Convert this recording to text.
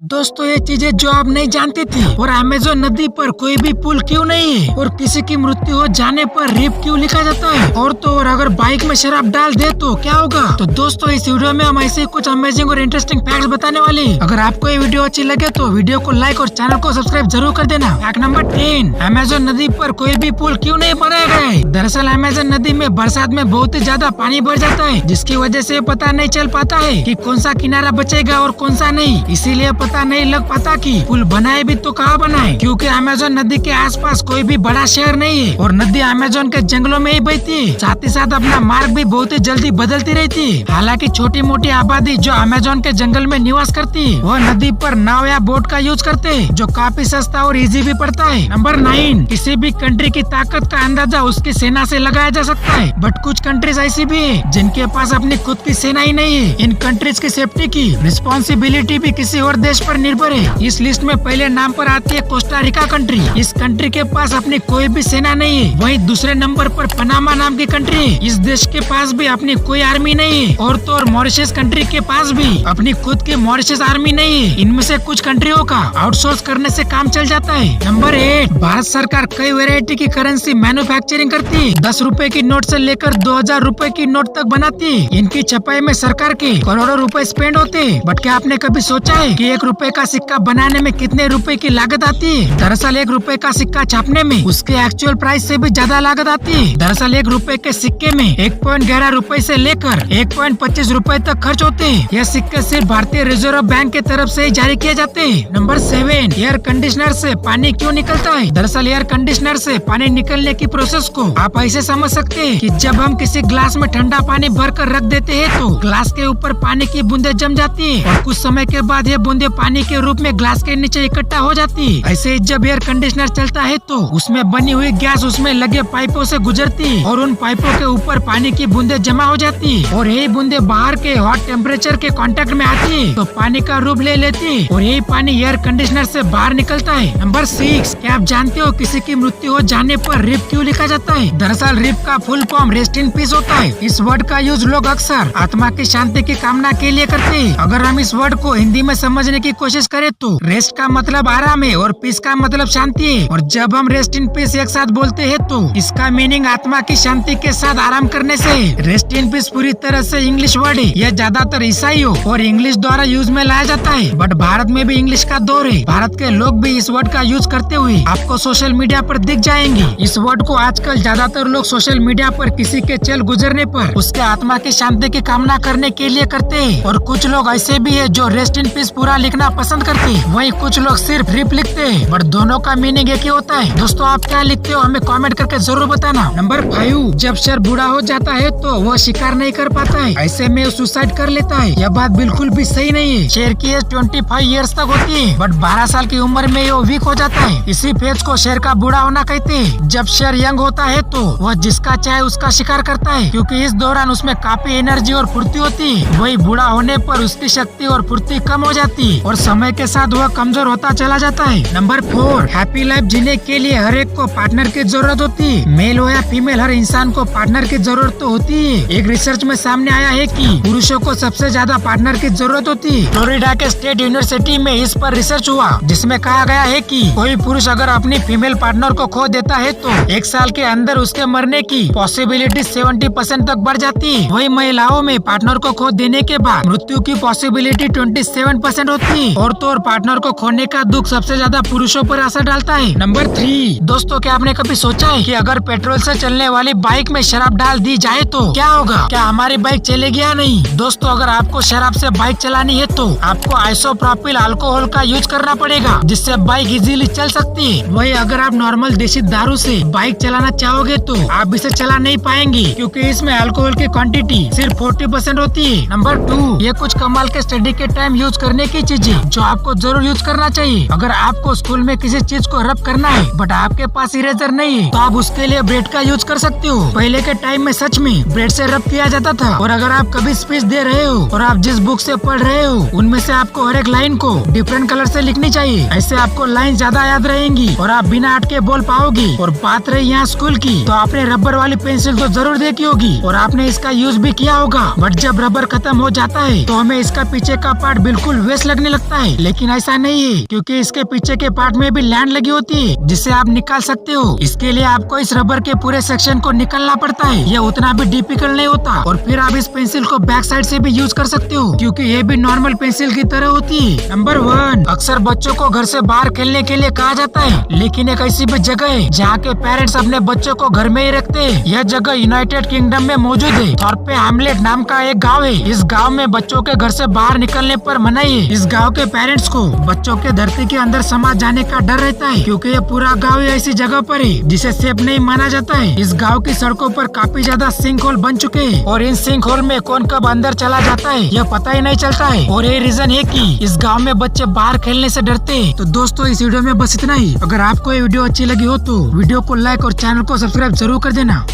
दोस्तों ये चीजें जो आप नहीं जानते थे। और अमेज़न नदी पर कोई भी पुल क्यों नहीं है और किसी की मृत्यु हो जाने पर रेप क्यों लिखा जाता है। और तो और अगर बाइक में शराब डाल दे तो क्या होगा। तो दोस्तों इस वीडियो में हम ऐसे कुछ अमेजिंग और इंटरेस्टिंग फैक्ट्स बताने वाले हैं। अगर आपको ये वीडियो अच्छी लगे तो वीडियो को लाइक और चैनल को सब्सक्राइब जरूर कर देना। फैक्ट नंबर 10, अमेज़न नदी पर कोई भी पुल क्यों नहीं बनाया गया है। दरअसल अमेज़न नदी में बरसात में बहुत ही ज्यादा पानी भर जाता है, जिसकी वजह से पता नहीं चल पाता है कि कौन सा किनारा बचेगा और कौन सा नहीं। इसीलिए पता नहीं लग पाता कि पुल बनाए भी तो कहाँ बनाए, क्योंकि अमेज़न नदी के आसपास कोई भी बड़ा शहर नहीं है और नदी अमेज़न के जंगलों में ही बहती है। साथ ही साथ अपना मार्ग भी बहुत ही जल्दी बदलती रहती है। हालांकि छोटी मोटी आबादी जो अमेज़न के जंगल में निवास करती है वह नदी पर नाव या बोट का यूज करते हैं, जो काफी सस्ता और इजी भी पड़ता है। नंबर 9, किसी भी कंट्री की ताकत का अंदाजा उसकी सेना से लगाया जा सकता है, बट कुछ कंट्रीज ऐसी भी है जिनके पास अपनी खुद की सेना ही नहीं है। इन कंट्रीज की सेफ्टी की रिस्पॉन्सिबिलिटी भी किसी और देश पर निर्भर है। इस लिस्ट में पहले नाम पर आती है कोस्टा रिका कंट्री। इस कंट्री के पास अपनी कोई भी सेना नहीं है। वहीं दूसरे नंबर पर पनामा नाम की कंट्री है। इस देश के पास भी अपनी कोई आर्मी नहीं है। और तो और मॉरिशस कंट्री के पास भी अपनी खुद की मॉरिशस आर्मी नहीं है। इनमें से कुछ कंट्रियों का आउटसोर्स करने से काम चल जाता है। नंबर 8, भारत सरकार कई वेरायटी की करेंसी मैन्युफैक्चरिंग करती है। 10 रुपए की नोट से लेकर 2000 रुपए की नोट तक बनाती है। इनकी छपाई में सरकार के करोड़ों रुपए स्पेंड होते हैं। बट क्या आपने कभी सोचा है कि 1 रुपए का सिक्का बनाने में कितने रुपए की लागत आती है। दरअसल 1 रुपए का सिक्का छापने में उसके एक्चुअल प्राइस से भी ज्यादा लागत आती है। दरअसल 1 रुपए के सिक्के में 1.11 रुपए से लेकर 1.25 रुपए तक खर्च होते हैं। यह सिक्के सिर्फ भारतीय रिजर्व बैंक के तरफ से ही जारी किए जाते हैं। नंबर 7, एयर कंडीशनर से पानी क्यों निकलता है। दरअसल एयर कंडीशनर से पानी निकलने की प्रोसेस को आप ऐसे समझ सकते हैं कि जब हम किसी ग्लास में ठंडा पानी भर कर रख देते हैं तो ग्लास के ऊपर पानी की बूंदे जम जाती है और कुछ समय के बाद ये बूंदे पानी के रूप में ग्लास के नीचे इकट्ठा हो जाती है। ऐसे जब एयर कंडीशनर चलता है तो उसमें बनी हुई गैस उसमें लगे पाइपों से गुजरती है और उन पाइपों के ऊपर पानी की बूंदे जमा हो जाती है और यही बूंदे बाहर के हॉट टेम्परेचर के कांटेक्ट में आती है तो पानी का रूप ले लेती है और यही पानी एयर कंडीशनर से बाहर निकलता है। नंबर 6, क्या आप जानते हो किसी की मृत्यु हो जाने पर रिप क्यों लिखा जाता है। दरअसल रिप का full form rest in peace होता है। इस वर्ड का यूज लोग अक्सर आत्मा की शांति की कामना के लिए करते हैं। अगर हम इस वर्ड को हिंदी में समझने की कोशिश करें तो रेस्ट का मतलब आराम है और पीस का मतलब शांति है। और जब हम रेस्ट इन पीस एक साथ बोलते हैं तो इसका मीनिंग आत्मा की शांति के साथ आराम करने से है। रेस्ट इन पीस पूरी तरह से इंग्लिश वर्ड है। यह ज्यादातर ईसाइयों और इंग्लिश द्वारा यूज में लाया जाता है, बट भारत में भी इंग्लिश का दौर है। भारत के लोग भी इस वर्ड का यूज करते हुए आपको सोशल मीडिया पर दिख जाएंगे। इस वर्ड को आजकल ज्यादातर लोग सोशल मीडिया पर किसी के चल गुजरने पर उसके आत्मा की शांति की कामना करने के लिए करते हैं। और कुछ लोग ऐसे भी है जो रेस्ट इन पीस पूरा लिखना पसंद करते हैं। वहीं कुछ लोग सिर्फ रिप लिखते हैं, बट दोनों का मीनिंग एक ही होता है। दोस्तों आप क्या लिखते हो हमें कमेंट करके जरूर बताना। नंबर 5, जब शेर बूढ़ा हो जाता है तो वह शिकार नहीं कर पाता है, ऐसे में सुसाइड कर लेता है। यह बात बिल्कुल भी सही नहीं है। शेर की एज 25 ईयर्स तक होती है, बट 12 साल की उम्र में वो वीक हो जाता है। इसी फेज को शेर का बूढ़ा होना कहते हैं। जब शेर यंग होता है तो वह जिसका चाहे उसका शिकार करता है, क्योंकि इस दौरान उसमें काफी एनर्जी और फुर्ती होती है। वही बूढ़ा होने पर उसकी शक्ति और फुर्ती कम हो जाती है और समय के साथ वह कमजोर होता चला जाता है। नंबर 4, हैप्पी लाइफ जीने के लिए हर एक को पार्टनर की जरूरत होती है। मेल हो या फीमेल, हर इंसान को पार्टनर की जरूरत तो होती है। एक रिसर्च में सामने आया है कि पुरुषों को सबसे ज्यादा पार्टनर की जरूरत होती है। फ्लोरिडा के स्टेट यूनिवर्सिटी में इस पर रिसर्च हुआ, जिसमें कहा गया है कि कोई पुरुष अगर अपनी फीमेल पार्टनर को खो देता है तो 1 साल के अंदर उसके मरने की पॉसिबिलिटी 70% तक बढ़ जाती है। वही महिलाओं में पार्टनर को खो देने के बाद मृत्यु की पॉसिबिलिटी 27% होती है। और तो और पार्टनर को खोने का दुख सबसे ज्यादा पुरुषों पर असर डालता है। नंबर 3, दोस्तों क्या आपने कभी सोचा है कि अगर पेट्रोल से चलने वाली बाइक में शराब डाल दी जाए तो क्या होगा। क्या हमारी बाइक चलेगी या नहीं। दोस्तों अगर आपको शराब से बाइक चलानी है तो आपको आइसोप्रोपिल अल्कोहल का यूज करना पड़ेगा, जिससे बाइक इजीली चल सकती है। वही अगर आप नॉर्मल देसी दारू से बाइक चलाना चाहोगे तो आप इसे चला नहीं पाएंगे, क्योंकि इसमें अल्कोहल की क्वांटिटी सिर्फ 40% होती है। नंबर 2, ये कुछ कमाल के स्टडी के टाइम यूज करने की चीजें जो आपको जरूर यूज करना चाहिए। अगर आपको स्कूल में किसी चीज को रब करना है बट आपके पास इरेजर नहीं है तो आप उसके लिए ब्रेड का यूज कर सकते हो। पहले के टाइम में सच में ब्रेड से रब किया जाता था। और अगर आप कभी स्पीच दे रहे हो और आप जिस बुक से पढ़ रहे हो उनमें से आपको हर एक लाइन को डिफरेंट कलर से लिखनी चाहिए। ऐसे आपको लाइन ज्यादा याद रहेंगी और आप बिना अटके बोल पाओगे। और बात रही यहाँ स्कूल की तो आपने रबर वाली पेंसिल तो जरूर देखी होगी और आपने इसका यूज भी किया होगा, बट जब रबर खत्म हो जाता है तो हमें इसका पीछे का पार्ट बिल्कुल वेस्ट लगने लगता है, लेकिन ऐसा नहीं है क्योंकि इसके पीछे के पार्ट में भी लैंड लगी होती है जिसे आप निकाल सकते हो। इसके लिए आपको इस रबर के पूरे सेक्शन को निकालना पड़ता है। ये उतना भी डिफिकल्ट नहीं होता और फिर आप इस पेंसिल को बैक साइड से भी यूज कर सकते हो क्योंकि ये भी नॉर्मल पेंसिल की तरह होती है। नंबर 1, अक्सर बच्चों को घर से बाहर खेलने के लिए कहा जाता है, लेकिन एक ऐसी भी जगह है जहाँ के पेरेंट्स अपने बच्चों को घर में ही रखते हैं। यह जगह यूनाइटेड किंगडम में मौजूद है और पे हैमलेट नाम का एक गाँव है। इस गाँव में बच्चों के घर से बाहर निकलने पर मनाही है। इस गाँव के पेरेंट्स को बच्चों के धरती के अंदर समा जाने का डर रहता है क्योंकि ये पूरा गाँव ऐसी जगह पर है जिसे सेफ नहीं माना जाता है। इस गाँव की सड़कों पर काफी ज्यादा सिंक होल बन चुके हैं और इन सिंक होल में कौन कब अंदर चला जाता है यह पता ही नहीं चलता है और ये रीजन है कि इस गांव में बच्चे बाहर खेलने से डरते हैं। तो दोस्तों इस वीडियो में बस इतना ही। अगर आपको ये वीडियो अच्छी लगी हो तो वीडियो को लाइक और चैनल को सब्सक्राइब जरूर कर देना।